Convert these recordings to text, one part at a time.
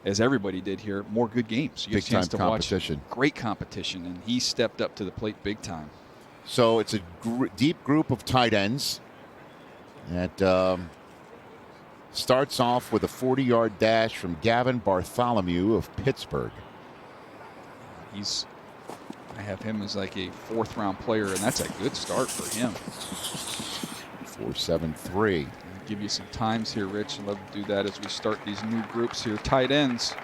as everybody did here, more good games. You get a chance to watch great competition, and he stepped up to the plate big time. So it's a deep group of tight ends. That starts off with a 40-yard dash from Gavin Bartholomew of Pittsburgh. I have him as like a 4th-round player, and that's a good start for him. 4.73. Give you some times here, Rich. I'd love to do that as we start these new groups here. Tight ends.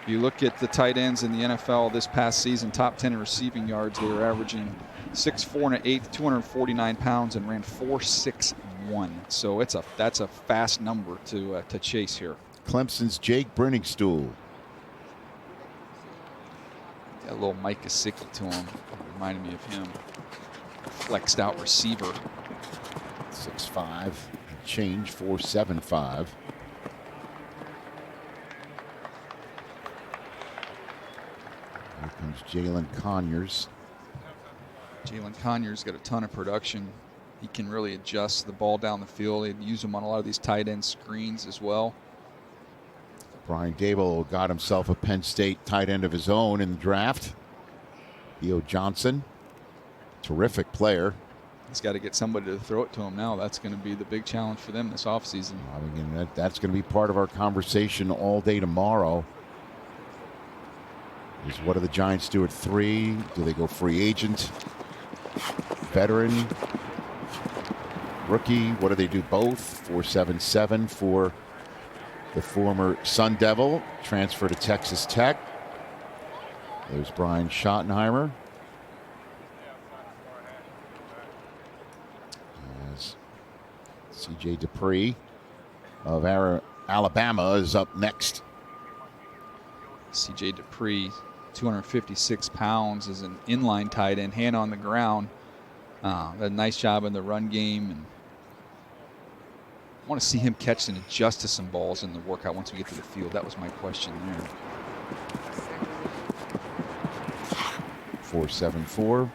You look at the tight ends in the NFL this past season, top 10 in receiving yards. They were averaging 6'4" and 1/8", 249 pounds, and ran 4.61. So that's a fast number to chase here. Clemson's Jake Brenningstool. Got a little Mike Gesicki to him. Reminded me of him. Flexed out receiver. 6'5", change, 4.75. Here comes Jalen Conyers. Jalen Conyers got a ton of production. He can really adjust the ball down the field. They'd use him on a lot of these tight end screens as well. Brian Dable got himself a Penn State tight end of his own in the draft. Theo Johnson, terrific player. He's got to get somebody to throw it to him now. That's going to be the big challenge for them this offseason. I mean, that's going to be part of our conversation all day tomorrow. Is what do the Giants do at 3? Do they go free agent? Veteran? Rookie? What do they do both? 4.77 for the former Sun Devil, transfer to Texas Tech. There's Brian Schottenheimer. As C.J. Dupree of Alabama is up next. C.J. Dupree, 256 pounds, is an inline tight end, hand on the ground. A nice job in the run game, and I want to see him catch and adjust to some balls in the workout once we get to the field. That was my question there. 4.74.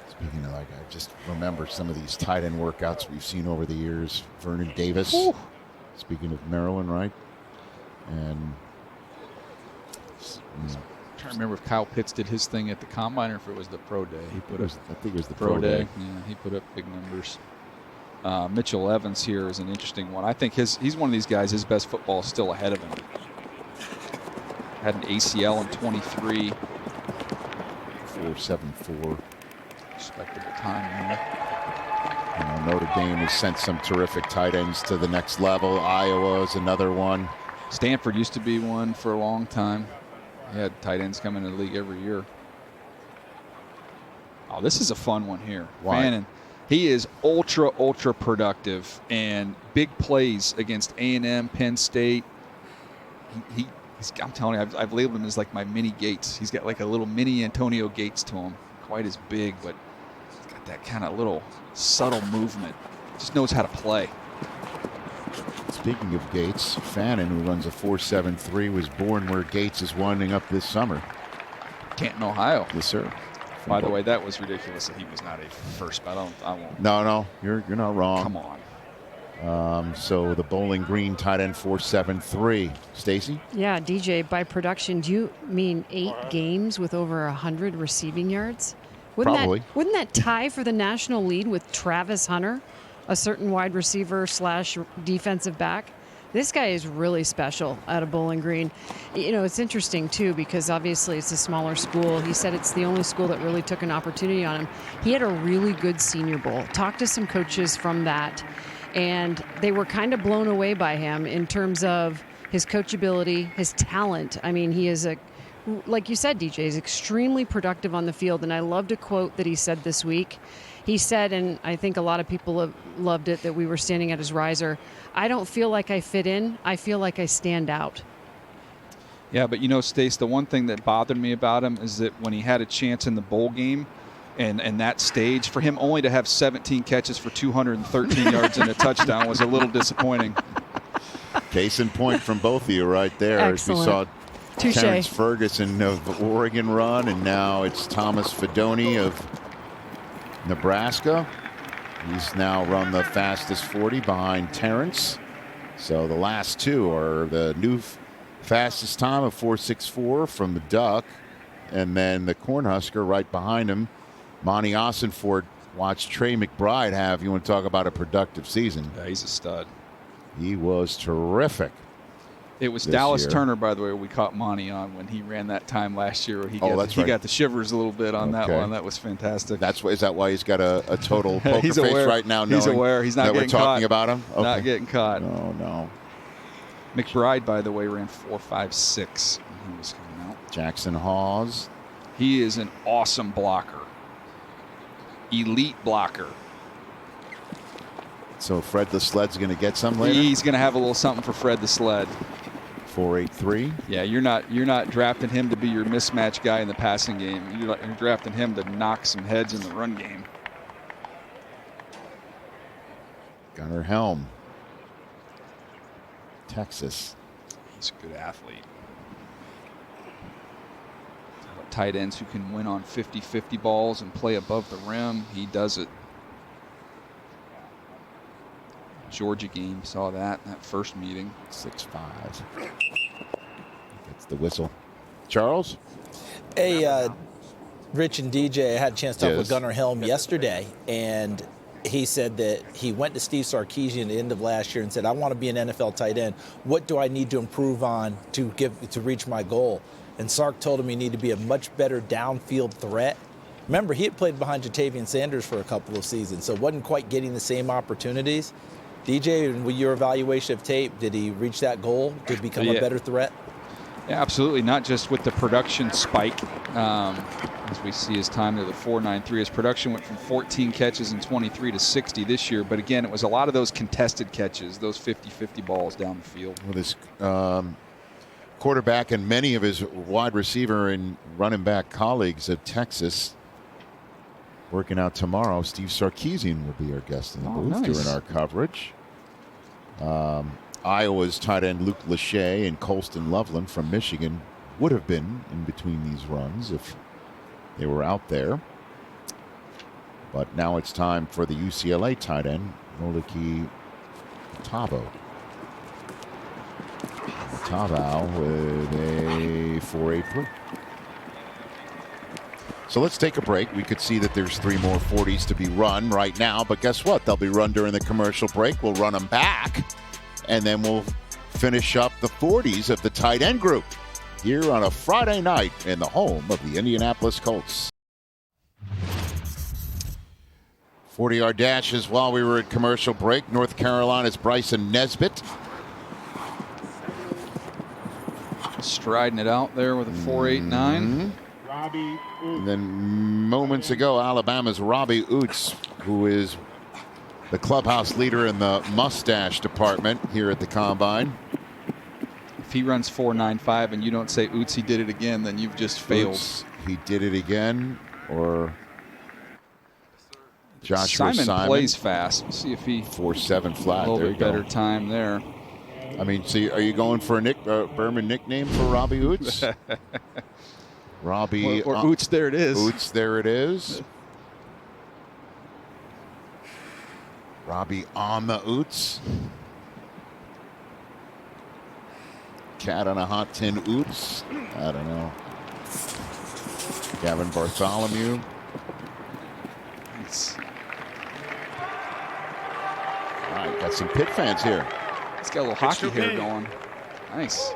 Speaking of, like, I just remember some of these tight end workouts we've seen over the years. Vernon Davis. Ooh. Speaking of Maryland, right? And I'm trying to remember if Kyle Pitts did his thing at the combine or if it was the pro day. I think it was the pro day. Yeah, he put up big numbers. Mitchell Evans here is an interesting one. I think he's one of these guys. His best football is still ahead of him. Had an ACL in 23. 4.74. Respectable time here. Notre Dame has sent some terrific tight ends to the next level. Iowa is another one. Stanford used to be one for a long time. He had tight ends come into the league every year. Oh, this is a fun one here. Why? Fannin. He is ultra productive and big plays against A&M, Penn State. I'm telling you, I've labeled him as like my mini Gates. He's got like a little mini Antonio Gates to him. Quite as big, but he's got that kind of little subtle movement. Just knows how to play. Speaking of Gates, Fannin, who runs a 4.73, was born where Gates is winding up this summer. Canton, Ohio. Yes, sir. By the way, that was ridiculous that he was not a first, but I won't. No, you're not wrong. Come on. So the Bowling Green tight end 4.73. Stacy? Yeah, DJ, by production, do you mean 8 games with over 100 receiving yards? Probably. Wouldn't that tie for the national lead with Travis Hunter, a certain wide receiver / defensive back? This guy is really special out of Bowling Green. You know, it's interesting, too, because obviously it's a smaller school. He said it's the only school that really took an opportunity on him. He had a really good Senior Bowl. Talked to some coaches from that, and they were kind of blown away by him in terms of his coachability, his talent. I mean, he is like you said, DJ, is extremely productive on the field, and I loved a quote that he said this week. He said, and I think a lot of people have loved it, that we were standing at his riser, I don't feel like I fit in. I feel like I stand out. Yeah, but you know, Stace, the one thing that bothered me about him is that when he had a chance in the bowl game and that stage, for him only to have 17 catches for 213 yards and a touchdown was a little disappointing. Case in point from both of you right there. Excellent. As we saw Touché. Terrence Ferguson of Oregon run, and now it's Thomas Fidone of Nebraska. He's now run the fastest 40 behind Terrence. So the last two are the new fastest time of 4.64 from the Duck. And then the Cornhusker right behind him, Monty Ossenford. Watch Trey McBride have. You want to talk about a productive season. Yeah, he's a stud. He was terrific. It was this Dallas year. Turner, by the way, we caught Monty on when he ran that time last year. Where he got, that's he right. got the shivers a little bit on that Okay. one. That was fantastic. Is that why he's got a total poker He's face aware. right now? He's knowing aware. He's not that getting we're talking caught. about him. Okay. Not getting caught. No. McBride, by the way, ran 4.56 when he was coming out. Jackson Hawes. He is an awesome blocker. Elite blocker. So Fred the Sled's going to get some later. He's going to have a little something for Fred the Sled. 4.83. Yeah, you're not drafting him to be your mismatch guy in the passing game. You're drafting him to knock some heads in the run game. Gunnar Helm. Texas. He's a good athlete. Tight ends who can win on 50-50 balls and play above the rim. He does it. Georgia game, saw that in that first meeting. 6'5". Gets the whistle. Charles? Hey, Rich and DJ, I had a chance to talk Yes. with Gunnar Helm yesterday, and he said that he went to Steve Sarkisian at the end of last year and said, I want to be an NFL tight end. What do I need to improve on to reach my goal? And Sark told him he needed to be a much better downfield threat. Remember, he had played behind Jatavian Sanders for a couple of seasons, so wasn't quite getting the same opportunities. DJ, with your evaluation of tape, did he reach that goal to become a better threat? Yeah, absolutely. Not just with the production spike, as we see his time to the 4.93. His production went from 14 catches in 23 to 60 this year. But again, it was a lot of those contested catches, those 50-50 balls down the field. With his quarterback and many of his wide receiver and running back colleagues at Texas working out tomorrow. Steve Sarkisian will be our guest in the booth nice. during our coverage. Iowa's tight end Luke Lachey and Colston Loveland from Michigan would have been in between these runs if they were out there. But now it's time for the UCLA tight end, Moliki Tavo. Tavo with a 4.83. So let's take a break. We could see that there's 3 more 40s to be run right now, but guess what? They'll be run during the commercial break. We'll run them back, and then we'll finish up the 40s of the tight end group here on a Friday night in the home of the Indianapolis Colts. 40-yard dashes while we were at commercial break. North Carolina's Bryson Nesbitt. Striding it out there with a 4.89. And then moments ago, Alabama's Robbie Oots, who is the clubhouse leader in the mustache department here at the Combine. If he runs 4.95 and you don't say, oots, he did it again, then you've just failed. Oots, he did it again, or Joshua Simon plays fast. We'll see if he 4.7 flat. a little There bit you go. better time there. I mean, see, are you going for a Berman nickname for Robbie Oots? Robbie Or oots, there it is. Oots, there it is. Robbie on the Oots. Cat on a hot tin Oots. I don't know. Gavin Bartholomew. Nice. All right, got some Pitt fans here. He's got a little hockey hair going. Nice.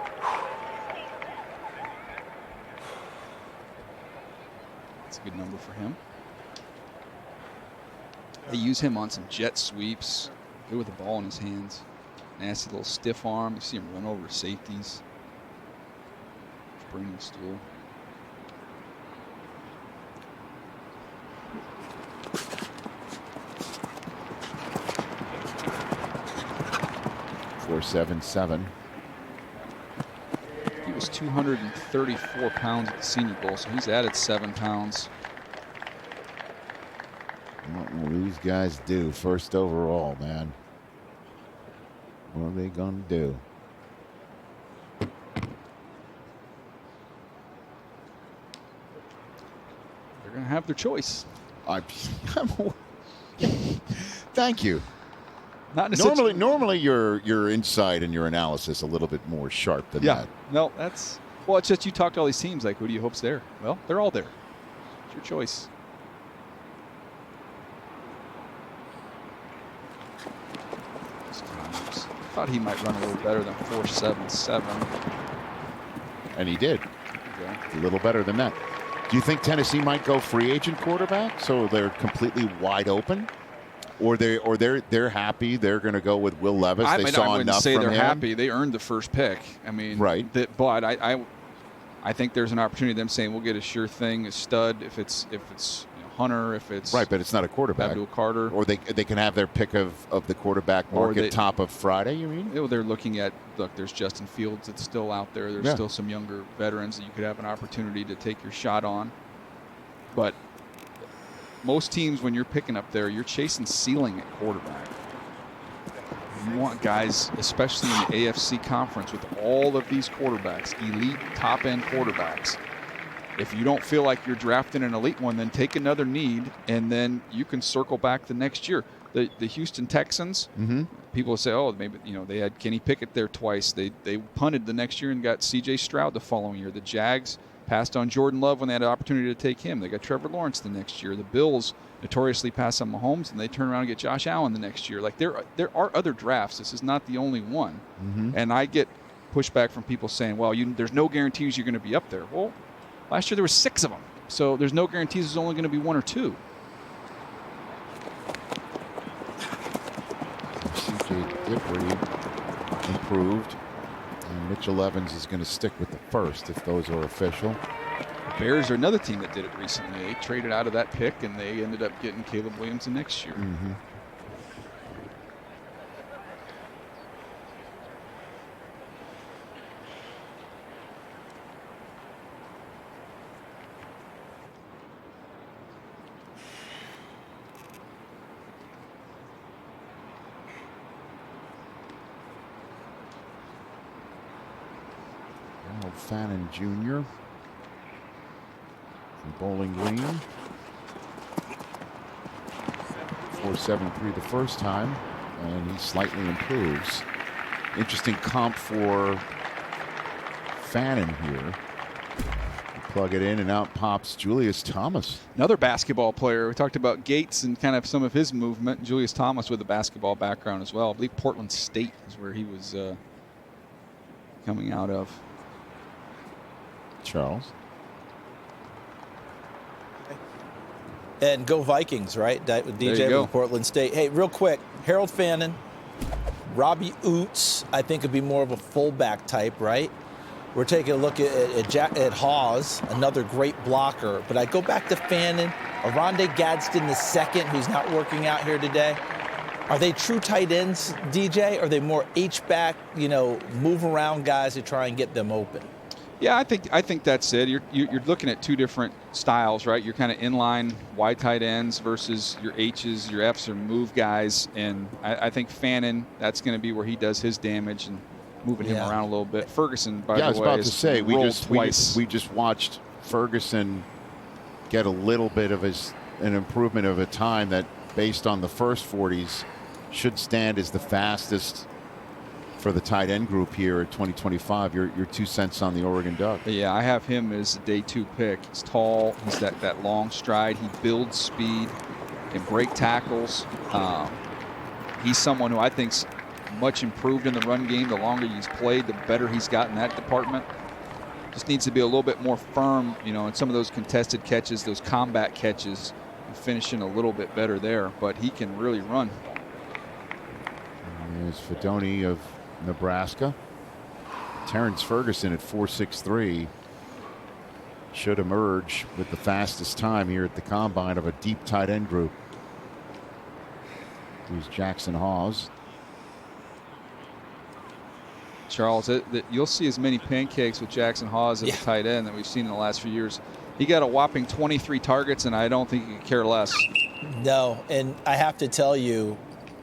That's a good number for him. They use him on some jet sweeps. Good with the ball in his hands. Nasty little stiff arm. You see him run over safeties. Bring the stool. .477. He was 234 pounds at the Senior Bowl, so he's added 7 pounds. What will these guys do first overall, man? What are they going to do? They're going to have their choice. Thank you. Not in a Normally your insight and your analysis a little bit more sharp than Yeah. that. No, that's well. It's just you talk to all these teams. Like, who do you hope's there? Well, they're all there. It's your choice. Thought he might run a little better than 4.77. And he did. Okay. A little better than that. Do you think Tennessee might go free agent quarterback so they're completely wide open? Or they're happy they're going to go with Will Levis? I saw wouldn't enough say from they're him. happy. They earned the first pick. I mean, Right. But I think there's an opportunity. Them saying we'll get a sure thing, a stud. If it's Hunter, if it's Right, but it's not a quarterback. Abdul Carter, Or they can have their pick of the quarterback Or market they- top of Friday, you mean? they're looking at, look, there's Justin Fields that's still out there. There's Yeah. still some younger veterans that you could have an opportunity to take your shot on. But most teams, when you're picking up there, you're chasing ceiling at quarterback. You want guys, especially in the AFC conference, with all of these quarterbacks, elite top-end quarterbacks. If you don't feel like you're drafting an elite one, then take another need, and then you can circle back the next year. The Houston Texans, people say, oh, maybe they had Kenny Pickett there twice. They punted the next year and got C.J. Stroud the following year. The Jags passed on Jordan Love when they had an opportunity to take him. They got Trevor Lawrence the next year. The Bills notoriously pass on Mahomes, and they turn around and get Josh Allen the next year. Like there are other drafts. This is not the only one. And I get pushback from people saying, well, there's no guarantees you're going to be up there. Well, last year there were 6 of them. So there's no guarantees there's only going to be 1 or 2. C.J. Dippre improved. And Mitchell Evans is going to stick with the first if those are official. The Bears are another team that did it recently. They traded out of that pick, and they ended up getting Caleb Williams the next year. Donald Fannin Jr. from Bowling Green. 4.73 the first time, and he slightly improves. Interesting comp for Fannin here. You plug it in, and out pops Julius Thomas. Another basketball player. We talked about Gates and kind of some of his movement. Julius Thomas with a basketball background as well. I believe Portland State is where he was coming out of. Charles. And go Vikings, right? With DJ with Portland State. Hey, real quick, Harold Fannin, Robbie Oots, I think would be more of a fullback type, right? We're taking a look at Hawes, another great blocker. But I go back to Fannin, Aronde Gadsden II, who's not working out here today. Are they true tight ends, DJ? Or are they more H-back, move around guys to try and get them open? Yeah, I think that's it. You're looking at 2 different styles, right? You're kind of inline wide tight ends versus your H's, your F's are move guys. And I think Fannin, that's going to be where he does his damage and moving him around a little bit. Ferguson, by the way, I was about to say, we twice. just watched Ferguson get a little bit of an improvement of a time that, based on the first 40s, should stand as the fastest for the tight end group here at 2025. Your 2 cents on the Oregon Duck. Yeah, I have him as a day 2 pick. He's tall. He's that long stride. He builds speed, can break tackles. He's someone who I think's much improved in the run game. The longer he's played, the better he's gotten that department. Just needs to be a little bit more firm, in some of those contested catches, those combat catches, and finishing a little bit better there. But he can really run. There's Fedoni of Nebraska. Terrence Ferguson at 4.63 should emerge with the fastest time here at the Combine of a deep tight end group. Here's Jackson Hawes. Charles, you'll see as many pancakes with Jackson Hawes as a tight end that we've seen in the last few years. He got a whopping 23 targets, and I don't think he could care less. No, and I have to tell you,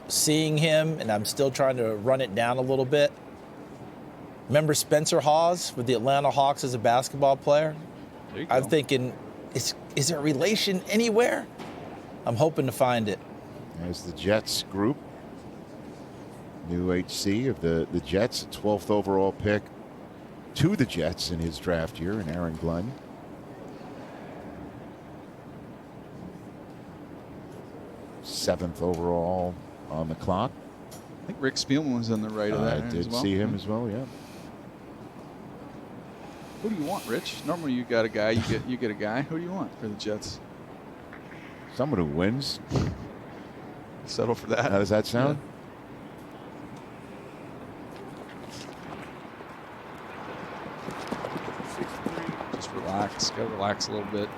seeing him, and I'm still trying to run it down a little bit. Remember Spencer Hawes with the Atlanta Hawks as a basketball player? There you go. I'm thinking, is there a relation anywhere? I'm hoping to find it. As the Jets group, new HC of the Jets, 12th overall pick to the Jets in his draft year, and Aaron Glenn. Seventh overall on the clock. I think Rick Spielman was on the right of that. I did as well. see him as well, yeah. Who do you want, Rich? Normally you got a guy, you get a guy. Who do you want for the Jets? Someone who wins. Settle for that. How does that sound? Just relax. Gotta relax a little bit.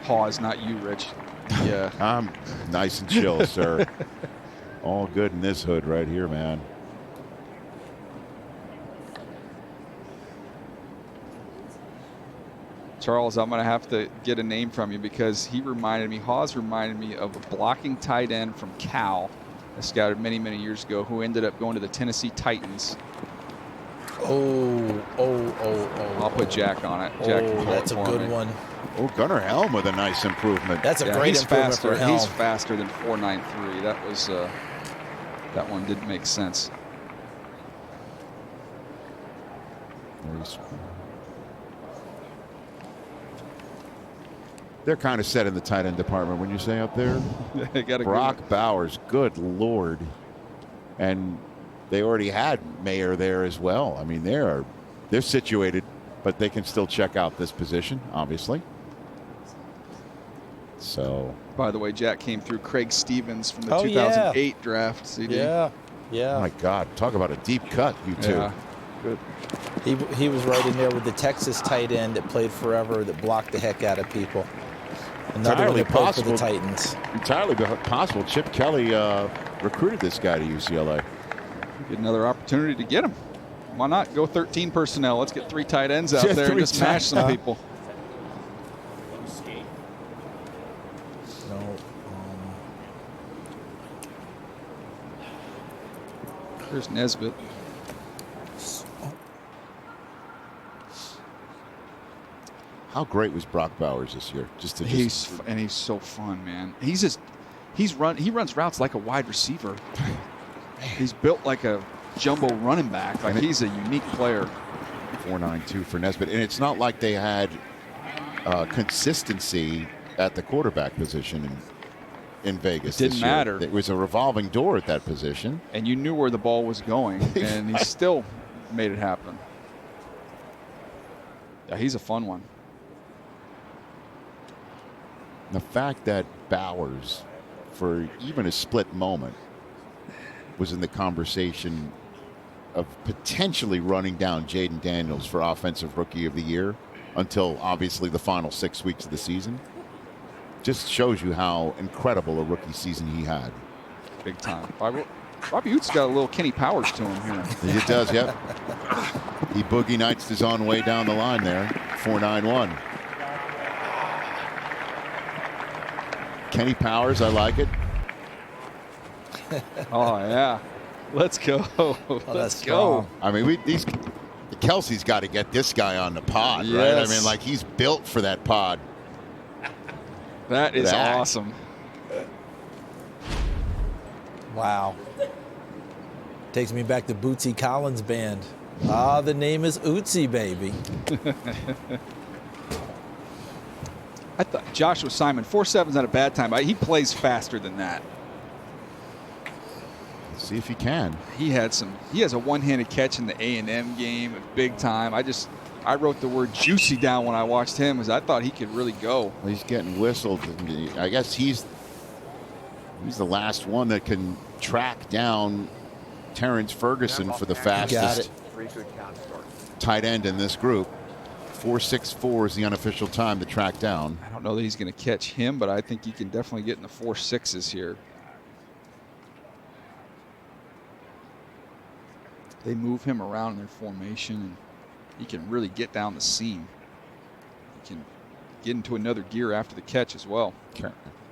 Pause, not you, Rich. Yeah. I'm nice and chill, sir. All good in this hood right here, man. Charles, I'm going to have to get a name from you because Hawes reminded me of a blocking tight end from Cal, I scouted many, many years ago, who ended up going to the Tennessee Titans. I'll put Jack on it. Jack can call that's it a for good me. one. Oh, Gunnar Helm with a nice improvement. That's a Yeah, great he's improvement faster. for Helm. He's faster than 4.93. That was that one didn't make sense. They're kind of set in the tight end department, when you say up there. They got a Brock good Bowers, good Lord. And they already had Mayer there as well. I mean, they're situated, but they can still check out this position, obviously. So, By the way, Jack came through Craig Stevens from the Oh, 2008 draft. CD. Yeah. oh my God, talk about a deep cut, you two. Yeah. Good. He was right in there with the Texas tight end that played forever, that blocked the heck out of people. Another one Entirely that played for the possible. Titans. Entirely possible. Chip Kelly recruited this guy to UCLA. Get another opportunity to get him. Why not go 13 personnel? Let's get 3 tight ends out Yeah, there and 3 just mash some people. No, Here's Nesbitt. How great was Brock Bowers this year? He's so fun, man. He runs routes like a wide receiver. He's built like a jumbo running back. Like he's a unique player. 4.92 for Nesbitt, and it's not like they had consistency at the quarterback position in Vegas. It didn't this year. matter. It was a revolving door at that position. And you knew where the ball was going, and he still made it happen. Yeah, he's a fun one. The fact that Bowers, for even a split moment, was in the conversation of potentially running down Jaden Daniels for Offensive Rookie of the Year until obviously the final 6 weeks of the season, just shows you how incredible a rookie season he had. Big time. Bobby Utes got a little Kenny Powers to him here. He does, yep. He boogie nights his own way down the line there. 4.91. Kenny Powers, I like it. Oh, yeah. Let's go. Let's go. I mean, Kelsey's got to get this guy on the pod, right? I Yes. mean, like he's built for that pod. That is awesome. wow. Takes me back to Bootsy Collins' band. Ah, the name is Ootsy, baby. I thought Joshua Simon, 4.7's not a bad time. He plays faster than that. Let's see if he can. He has a one-handed catch in the A&M game, big time. I wrote the word juicy down when I watched him because I thought he could really go. He's getting whistled. I guess he's the last one that can track down Terrence Ferguson for the fastest tight end in this group. 4.64 is the unofficial time to track down. I don't know that he's going to catch him, but I think he can definitely get in the 4.6s here. They move him around in their formation, and he can really get down the seam. He can get into another gear after the catch as well.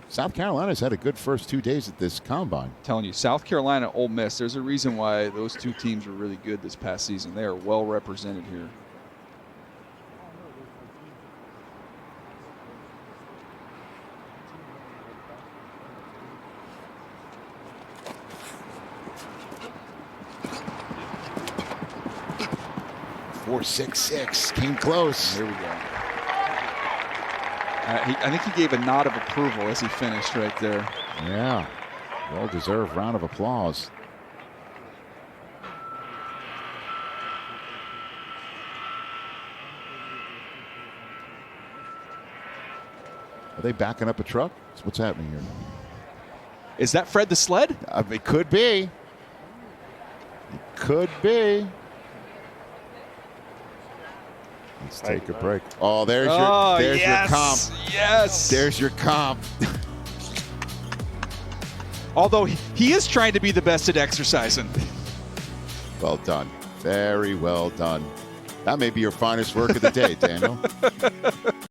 South Carolina's had a good first 2 days at this combine. I'm telling you, South Carolina, Ole Miss, there's a reason why those two teams were really good this past season. They are well represented here. 4.66. Came close. Here we go. I think he gave a nod of approval as he finished right there. Yeah. Well-deserved round of applause. Are they backing up a truck? What's happening here? Is that Fred the Sled? It could be. It could be. Let's take a break. Oh, there's your comp. Yes. There's your comp. Although he is trying to be the best at exercising. Well done. Very well done. That may be your finest work of the day, Daniel.